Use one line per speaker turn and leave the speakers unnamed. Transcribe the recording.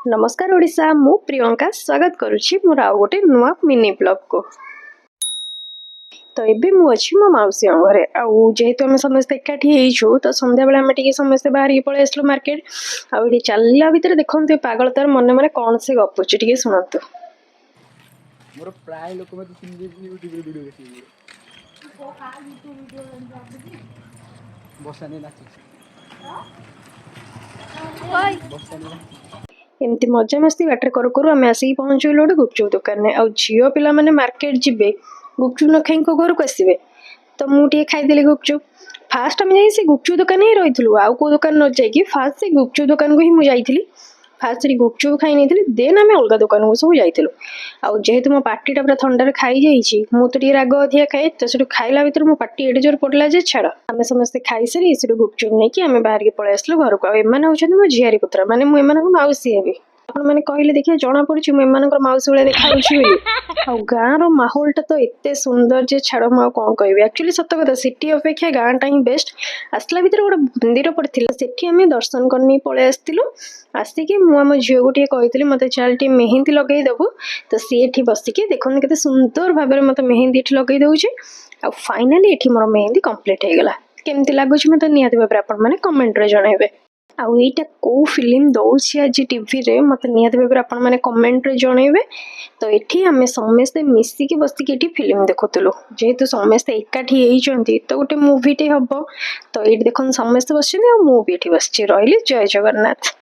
नमस्कार ओडिशा मु प्रियंका स्वागत करुछि मोर आउ गोटे नुआ मिनी ब्लॉग को। तो एबे मु अछि मो माउसी घरे आउ जेहेतु आम समस्त एकाठी हेइछु तो संध्या बेला आम टिके समस्त बाहर ही पळे आसलो मार्केट आउ एठी चलला भितर देखंतु पागल तार मने मने कोन से गपुछि टिके सुनंतु।
मोर प्राय लोक मते चिन्ह यूट्यूब वीडियो देखि बसाने नाचि
एमती मजा मस्ती बाटर करू करू आम आसिक पहुँचल गोटे गुपचुप दुकान में आउ झील पिला माने मार्केट जिबे गुपचुप न खाई घर को आसबे तो मुझे खाईदेली गुपचुप। फास्ट आम जाई से गुपचुप दुकान ही रही आउ को दुकान न जाइए फास्ट से गुपचुप दुकान को ही मुझे जाइली फास्ट से गुपचुप खाई नहीं देन आम अलग दुकान को सब जाइलु आउ जेहेतु मो पार्टीटा पूरा थंडार खाई जाइए मु तो राग अधिका खाए तो से खाइला भर मो पार्टी एडे जोर पड़ला जे छाड़ आम समस्ते खाई सारी से गुपचुप नहीं आम बाहर के पलि आसलु घर को एम हूँ मो झियारी पुत्र माने मुझे माउसी हेबी आपण मैंने कहले देखिए जना पड़ी माउसी भाई देखा गाँव माहौलटा तो एत सुंदर जे छाड़ मुझे कौन कह एक्चुअली सत कथा सिटी अपेक्षा गाँटा ही बेस्ट आसला भर गोटे मंदिर पड़ता से आम दर्शन करनी पलि आसलु आसिक मुझ झील को कही मत चल टे मेहंदी लगे देबू तो सी एठी बसिकी देखते केते सुंदर भाव मत मेहंदी एठी लगे दौचे आ फाइनाली एठी मोर मेहंदी कंप्लीट हो गला केमती लगुच मत निहाती भाव आपण मैंने कमेंट रे जनइबे आउ एटा को फिल्म दौछि आज टीवी रे मत निहाती भाव आपण मैंने कमेंट रे जनइबे। तो एठी आमे समस्ते मिसिकी बसिकी एठी फिल्म देखुतलु जेहेतु समस्ते एकाठी हेइचंती तो गोटे मूवीटे हबो तो एठी देखन समस्ते बसिछन्ती आ मूवी एठी बसिछि रहिली जय जगन्नाथ।